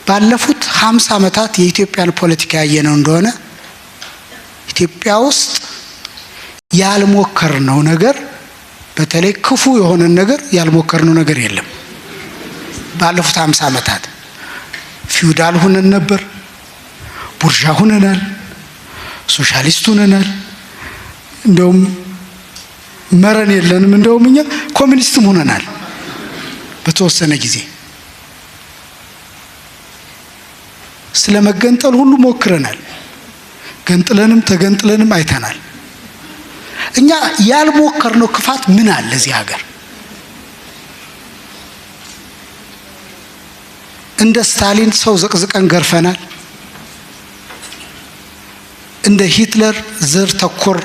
ባለፉት 50 ዓመታት የኢትዮጵያን ፖለቲካ ያየነው እንደሆነ ኢትዮጵያ ውስጥ ያልሞከርነው ነገር በተለይ ክፉ የሆነ ነገር ያልሞከርነው ነገር የለም። ባለፉት 50 ዓመታት ፊውዳል ሆነን ነበር፣ ቡርዣ ሆነናል፣ ሶሻሊስት ሆነናል፣ እንደውም መረን የለንም፣ እንደውም እኛ ኮሚኒስትም ሆነናል በተወሰነ ጊዜ። ስለመገንጠል ሁሉ ሞክረናል፣ ገንጥለንም ተገንጥለንም አይተናል። እኛ ያልሞከርነው ክፋት ምን አለ እዚህ ሀገር? እንደ ስታሊን ሰው ዘቅዝቀን ገርፈናል። እንደ ሂትለር ዘር ተኮር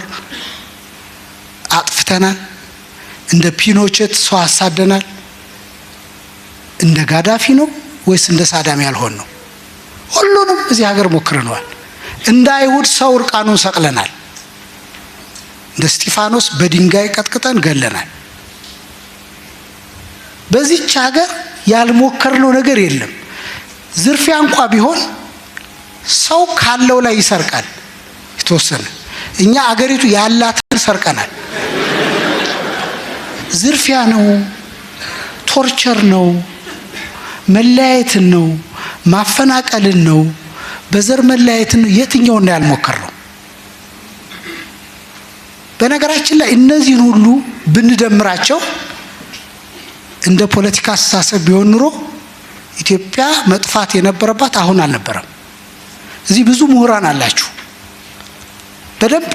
አጥፍተናል። እንደ ፒኖቼት ሰው አሳደናል። እንደ ጋዳፊ ነው ወይስ እንደ ሳዳም ያልሆን ነው? ሁሉንም እዚህ ሀገር ሞክረናል። እንደ አይሁድ ሰው እርቃኑን ሰቅለናል። እንደ እስጢፋኖስ በድንጋይ ቀጥቅጠን ገለናል። በዚህች ሀገር ያልሞከርነው ነገር የለም። ዝርፊያ እንኳ ቢሆን ሰው ካለው ላይ ይሰርቃል የተወሰነ። እኛ አገሪቱ ያላትን ሰርቀናል። ዝርፊያ ነው፣ ቶርቸር ነው፣ መለያየትን ነው፣ ማፈናቀልን ነው፣ በዘር መለያየትን ነው። የትኛውን ነው ያልሞከርነው? በነገራችን ላይ እነዚህን ሁሉ ብንደምራቸው እንደ ፖለቲካ አስተሳሰብ ቢሆን ኑሮ ኢትዮጵያ መጥፋት የነበረባት አሁን አልነበረም። እዚህ ብዙ ምሁራን አላችሁ። በደንብ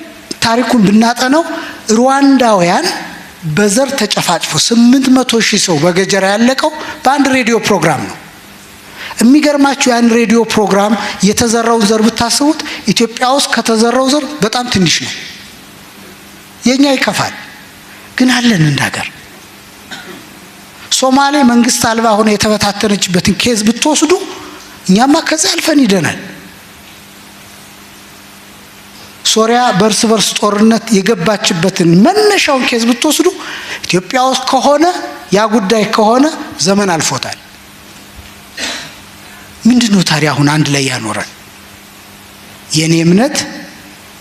ታሪኩን ብናጠነው ሩዋንዳውያን በዘር ተጨፋጭፎ 800,000 ሰው በገጀራ ያለቀው በአንድ ሬዲዮ ፕሮግራም ነው። የሚገርማችሁ ያን ሬዲዮ ፕሮግራም የተዘራው ዘር ብታስቡት ኢትዮጵያ ውስጥ ከተዘራው ዘር በጣም ትንሽ ነው። የኛ ይከፋል ግን አለን እንዳገር። ሶማሌ መንግስት አልባ ሆነ የተበታተነችበትን ኬዝ ብትወስዱ እኛማ ከዛ አልፈን ይደናል። ሶሪያ በርስ በርስ ጦርነት የገባችበትን መነሻውን ኬዝ ብትወስዱ ኢትዮጵያ ውስጥ ከሆነ ያ ጉዳይ ከሆነ ዘመን አልፎታል። ምንድነው ታዲያ አሁን አንድ ላይ ያኖረን? የኔ እምነት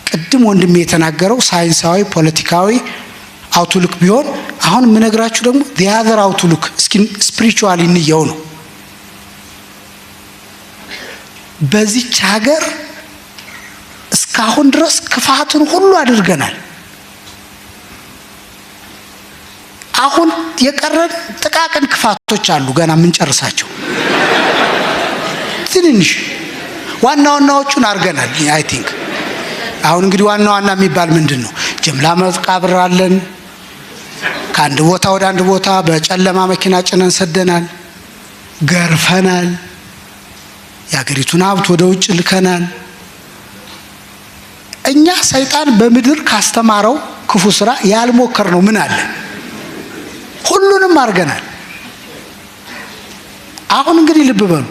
ቅድም ወንድሜ የተናገረው ሳይንሳዊ ፖለቲካዊ አውትሉክ ቢሆን አሁን የምነግራችሁ ደግሞ the other outlook ስፒሪቹዋሊ እንየው ነው። በዚህች ሀገር እስካሁን ድረስ ክፋትን ሁሉ አድርገናል። አሁን የቀረን ጥቃቅን ክፋቶች አሉ ገና የምንጨርሳቸው ትንንሽ። ዋና ዋናዎቹን አድርገናል። አይ ቲንክ አሁን እንግዲህ ዋና ዋና የሚባል ምንድነው? ጅምላ መቃብር አለን። ከአንድ ቦታ ወደ አንድ ቦታ በጨለማ መኪና ጭነን ሰደናል፣ ገርፈናል፣ የሀገሪቱን ሀብት ወደ ውጭ ልከናል። እኛ ሰይጣን በምድር ካስተማረው ክፉ ስራ ያልሞከርነው ምን አለ? ሁሉንም አድርገናል። አሁን እንግዲህ ልብ በሉ፣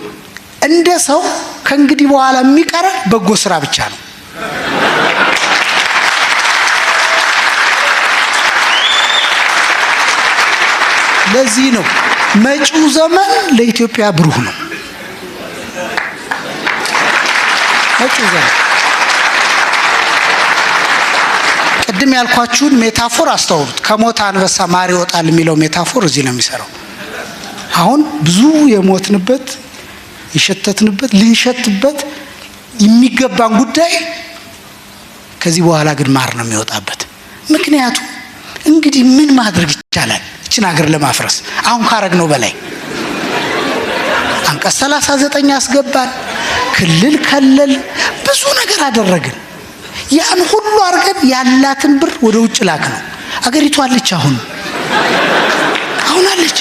እንደ ሰው ከእንግዲህ በኋላ የሚቀረን በጎ ስራ ብቻ ነው። ለዚህ ነው መጪው ዘመን ለኢትዮጵያ ብሩህ ነው። መጪው ዘመን ቅድም ያልኳችሁን ሜታፎር አስተውሉት። ከሞት አንበሳ ማር ይወጣል የሚለው ሜታፎር እዚህ ነው የሚሰራው። አሁን ብዙ የሞትንበት የሸተትንበት ልንሸትበት የሚገባን ጉዳይ ከዚህ በኋላ ግን ማር ነው የሚወጣበት። ምክንያቱም እንግዲህ ምን ማድረግ ይቻላል እችን ሀገር ለማፍረስ? አሁን ካረግነው በላይ አንቀጽ 39 ያስገባል፣ ክልል ከለል፣ ብዙ ነገር አደረግን። ያን ሁሉ አድርገን ያላትን ብር ወደ ውጭ ላክ ነው። አገሪቱ አለች፣ አሁን አለች።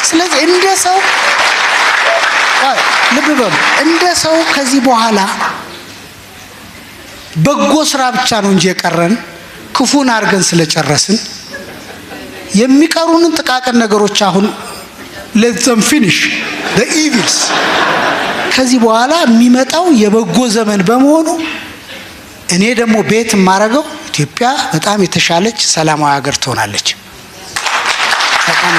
ስለዚህ እንደ ሰው ልብ በሉ፣ እንደ ሰው ከዚህ በኋላ በጎ ስራ ብቻ ነው እንጂ የቀረን ክፉን አድርገን ስለጨረስን የሚቀሩንን ጥቃቅን ነገሮች አሁን let them finish the evils። ከዚህ በኋላ የሚመጣው የበጎ ዘመን በመሆኑ እኔ ደግሞ ቤት የማረገው ኢትዮጵያ በጣም የተሻለች ሰላማዊ ሀገር ትሆናለች። በጣም